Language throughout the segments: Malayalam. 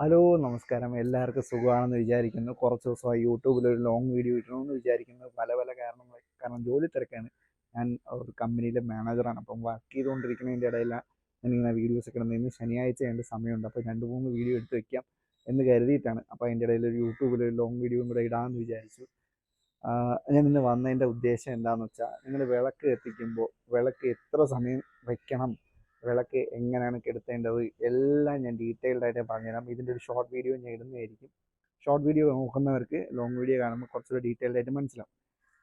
ഹലോ നമസ്കാരം. എല്ലാവർക്കും സുഖമാണെന്ന് വിചാരിക്കുന്നു. കുറച്ച് ദിവസമായി യൂട്യൂബിൽ ഒരു ലോങ് വീഡിയോ ഇടണമെന്ന് വിചാരിക്കുന്നു. പല പല കാരണങ്ങൾ. കാരണം ജോലി തിരക്കാണ്. ഞാൻ ഒരു കമ്പനിയിലെ മാനേജറാണ്. അപ്പം വർക്ക് ചെയ്തുകൊണ്ടിരിക്കുന്നതിൻ്റെ ഇടയിലാണ് ഞാനിങ്ങനെ വീഡിയോസ് ഒക്കെ ഇടുന്നത്. ഇന്ന് ശനിയാഴ്ച എൻ്റെ സമയമുണ്ട്. അപ്പോൾ 2-3 വീഡിയോ എടുത്ത് വെക്കാം എന്ന് കരുതിയിട്ടാണ്. അപ്പോൾ അതിൻ്റെ ഇടയിൽ ഒരു യൂട്യൂബിൽ ഒരു ലോങ് വീഡിയോയും കൂടെ ഇടാമെന്ന് വിചാരിച്ചു. ഞാൻ ഇന്ന് വന്നതിൻ്റെ ഉദ്ദേശം എന്താണെന്ന് വെച്ചാൽ, നിങ്ങൾ വിളക്ക് കത്തിക്കുമ്പോൾ വിളക്ക് എത്ര സമയം വെക്കണം, വിളക്ക് എങ്ങനെയാണ് കെടുത്തേണ്ടത്, എല്ലാം ഞാൻ ഡീറ്റെയിൽഡ് ആയിട്ട് പറഞ്ഞുതരാം. ഇതിൻ്റെ ഒരു ഷോർട്ട് വീഡിയോ ഞാൻ ഇടുന്നതായിരിക്കും. ഷോർട്ട് വീഡിയോ നോക്കുന്നവർക്ക് ലോങ് വീഡിയോ കാണുമ്പോൾ കുറച്ചുകൂടി ഡീറ്റെയിൽഡ് ആയിട്ട് മനസ്സിലാവും.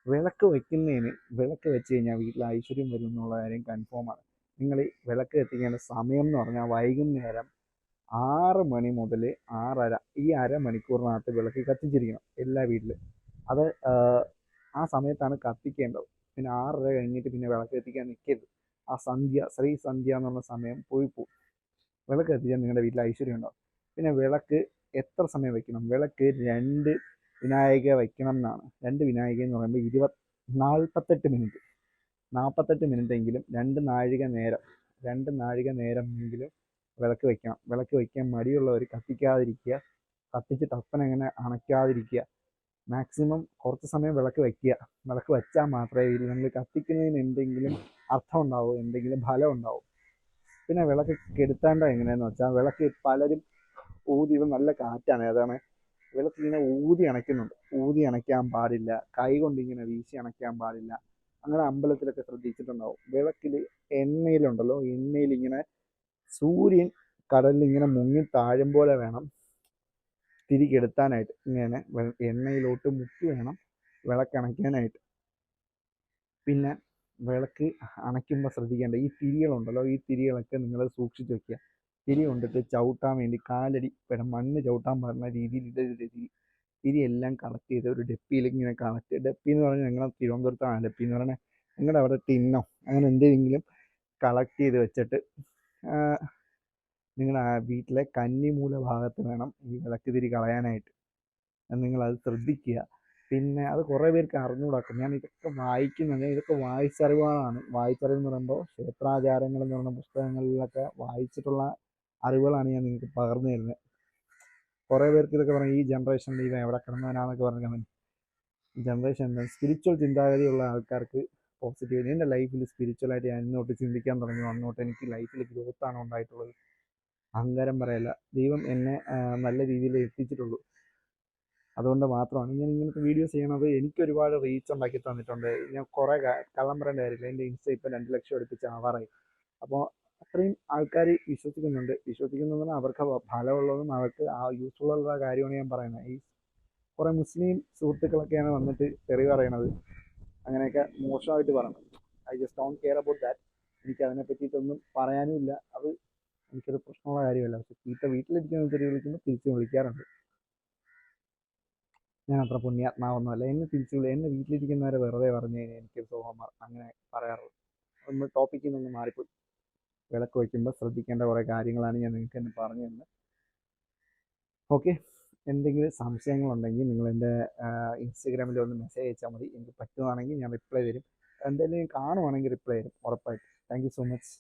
വിളക്ക് വയ്ക്കുന്നതിന്, വിളക്ക് വെച്ച് കഴിഞ്ഞാൽ വീട്ടിൽ ഐശ്വര്യം വരും എന്നുള്ള കാര്യം കൺഫേമാണ്. നിങ്ങൾ വിളക്ക് കത്തിക്കേണ്ട സമയം എന്ന് പറഞ്ഞാൽ വൈകുന്നേരം 6 മണി മുതൽ 6:30, ഈ അരമണിക്കൂറിനകത്ത് വിളക്ക് കത്തിച്ചിരിക്കണം എല്ലാ വീട്ടിലും. അത് ആ സമയത്താണ് കത്തിക്കേണ്ടത്. പിന്നെ 6:30 കഴിഞ്ഞിട്ട് പിന്നെ വിളക്ക് കത്തിക്കാൻ നിൽക്കരുത്. ആ സന്ധ്യ, ശ്രീ സന്ധ്യ എന്ന് പറഞ്ഞ സമയം പോയി പോകും. വിളക്ക് കത്തിച്ചാൽ നിങ്ങളുടെ വീട്ടിൽ ഐശ്വര്യം ഉണ്ടാവും. പിന്നെ വിളക്ക് എത്ര സമയം വയ്ക്കണം? വിളക്ക് 2 വിനായിക വയ്ക്കണം എന്നാണ്. 2 വിനായിക എന്ന് പറയുമ്പോൾ 48 മിനിറ്റ്. 48 മിനിറ്റ് എങ്കിലും 2 നാഴിക നേരം, 2 നാഴിക നേരമെങ്കിലും വിളക്ക് വയ്ക്കണം. വിളക്ക് വയ്ക്കാൻ മടിയുള്ളവർ കത്തിക്കാതിരിക്കുക. കത്തിച്ചിട്ട് അപ്പനങ്ങനെ അണയ്ക്കാതിരിക്കുക. മാക്സിമം കുറച്ച് സമയം വിളക്ക് വയ്ക്കുക. വിളക്ക് വെച്ചാൽ മാത്രമേ നമ്മൾ കത്തിക്കുന്നതിന് എന്തെങ്കിലും അർത്ഥം ഉണ്ടാവൂ, എന്തെങ്കിലും ഫലം ഉണ്ടാവും. പിന്നെ വിളക്ക് കെടുത്തേണ്ടത് എങ്ങനെയാണെന്ന് വെച്ചാൽ, വിളക്ക് പലരും നല്ല കാറ്റാണ്, അതാണ് വിളക്ക് ഇങ്ങനെ ഊതി അണയ്ക്കുന്നുണ്ട്. ഊതി അണയ്ക്കാൻ പാടില്ല. കൈ കൊണ്ട് ഇങ്ങനെ വീശി അണയ്ക്കാൻ പാടില്ല. അങ്ങനെ അമ്പലത്തിലൊക്കെ ശ്രദ്ധിച്ചിട്ടുണ്ടാവും. വിളക്കിൽ എണ്ണയിലുണ്ടല്ലോ, എണ്ണയിൽ ഇങ്ങനെ സൂര്യൻ കടലിൽ ഇങ്ങനെ മുങ്ങി താഴും പോലെ വേണം തിരികെടുത്താനായിട്ട്. ഇങ്ങനെ എണ്ണയിലോട്ട് മുക്കി വേണം വിളക്കണയ്ക്കാനായിട്ട്. പിന്നെ വിളക്ക് അണയ്ക്കുമ്പോൾ ശ്രദ്ധിക്കേണ്ട ഈ തിരികളുണ്ടല്ലോ, ഈ തിരികളൊക്കെ നിങ്ങൾ സൂക്ഷിച്ച് വെക്കുക. തിരി കൊണ്ടിട്ട് ചവിട്ടാൻ വേണ്ടി കാലടി മണ്ണ് ചവിട്ടാൻ പാടുന്ന രീതിയിൽ ഇടരുത്. തിരി എല്ലാം കളക്ട് ചെയ്ത് ഒരു ഡപ്പിയിൽ ഇങ്ങനെ ഡപ്പി എന്ന് പറഞ്ഞാൽ ഞങ്ങൾ തിരുവനന്തപുരത്താണ് ഡപ്പി എന്ന് പറഞ്ഞാൽ, നിങ്ങളുടെ അവിടെ ടിന്നോ അങ്ങനെ എന്തെങ്കിലും കളക്ട് ചെയ്ത് വെച്ചിട്ട് നിങ്ങൾ ആ വീട്ടിലെ കന്നിമൂല ഭാഗത്ത് വേണം ഈ വിളക്ക് തിരി കളയാനായിട്ട്. നിങ്ങളത് ശ്രദ്ധിക്കുക. പിന്നെ അത് കുറേ പേർക്ക് അറിഞ്ഞുകൂടാക്കും. ഞാൻ ഇതൊക്കെ വായിക്കുന്നുണ്ട്. ഇതൊക്കെ വായിച്ചറിവുകളാണ്. വായിച്ചറിവെന്ന് പറയുമ്പോൾ ക്ഷേത്രാചാരങ്ങൾ എന്ന് പറയുന്ന പുസ്തകങ്ങളിലൊക്കെ വായിച്ചിട്ടുള്ള അറിവുകളാണ് ഞാൻ നിങ്ങൾക്ക് പകർന്നു തരുന്നത്. കുറേ പേർക്ക് ഇതൊക്കെ പറയും, ഈ ജനറേഷനിൽ ഇവ എവിടെ കിടന്നവനാന്നൊക്കെ പറഞ്ഞാൽ, ജനറേഷൻ എന്താ, സ്പിരിച്വൽ ചിന്താഗതിയുള്ള ആൾക്കാർക്ക് പോസിറ്റീവ്. എൻ്റെ ലൈഫിൽ സ്പിരിച്വലായിട്ട് ഞാൻ ഇന്നോട്ട് ചിന്തിക്കാൻ തുടങ്ങി. അന്നോട്ട് എനിക്ക് ലൈഫിൽ ഗ്രോത്താണ് ഉണ്ടായിട്ടുള്ളത്. അഹങ്കാരം പറയല്ല, ദൈവം എന്നെ നല്ല രീതിയിൽ എത്തിച്ചിട്ടുള്ളൂ. അതുകൊണ്ട് മാത്രമാണ് ഞാൻ ഇങ്ങനത്തെ വീഡിയോസ് ചെയ്യണത്. എനിക്ക് ഒരുപാട് റീച്ച് ഉണ്ടാക്കി തന്നിട്ടുണ്ട്. ഞാൻ കുറേ കള്ളം പറയേണ്ട കാര്യമില്ല, എൻ്റെ ഇൻസ്റ്റ ഇപ്പോൾ 2 ലക്ഷം അടുപ്പിച്ച് ആവാറായി. അപ്പോൾ അത്രയും ആൾക്കാർ വിശ്വസിക്കുന്നുണ്ട്. വിശ്വസിക്കുന്നതെന്ന് പറഞ്ഞാൽ അവർക്ക് ഫലമുള്ളതും അവർക്ക് യൂസ്ഫുൾ ഉള്ള കാര്യമാണ് ഞാൻ പറയുന്നത്. ഈ കുറേ മുസ്ലിം സുഹൃത്തുക്കളൊക്കെയാണ് വന്നിട്ട് തെറി പറയണത്, അങ്ങനെയൊക്കെ മോശമായിട്ട് പറയണത്. I just don't care about that. എനിക്ക് അതിനെ പറ്റിയിട്ടൊന്നും പറയാനുമില്ല. അത് എനിക്കൊരു പ്രശ്നമുള്ള കാര്യമല്ല. പക്ഷെ വീട്ടിലിരിക്കുന്ന തെറി വിളിക്കുമ്പോൾ തിരിച്ച് വിളിക്കാറുണ്ട്. ഞാൻ അത്ര പുണ്യാത്മാവൊന്നുമല്ല. എന്നെ വീട്ടിലിരിക്കുന്നവരെ വെറുതെ പറഞ്ഞു കഴിഞ്ഞാൽ എനിക്കൊരു സുഖം അങ്ങനെ പറയാറുള്ളൂ. ഒന്ന് ടോപ്പിക്കിൽ നിന്ന് മാറിപ്പോയി. വിളക്ക് വയ്ക്കുമ്പോൾ ശ്രദ്ധിക്കേണ്ട കുറേ കാര്യങ്ങളാണ് ഞാൻ നിങ്ങൾക്ക് തന്നെ പറഞ്ഞു തന്നത്. ഓക്കെ, എന്തെങ്കിലും സംശയങ്ങളുണ്ടെങ്കിൽ നിങ്ങൾ എൻ്റെ ഇൻസ്റ്റഗ്രാമിൽ ഒന്ന് മെസ്സേജ് അയച്ചാൽ മതി. എനിക്ക് പറ്റുവാണെങ്കിൽ ഞാൻ റിപ്ലൈ തരും. എന്തെങ്കിലും കാണുവാണെങ്കിൽ റിപ്ലൈ തരും ഉറപ്പായിട്ടും. Thank you so much.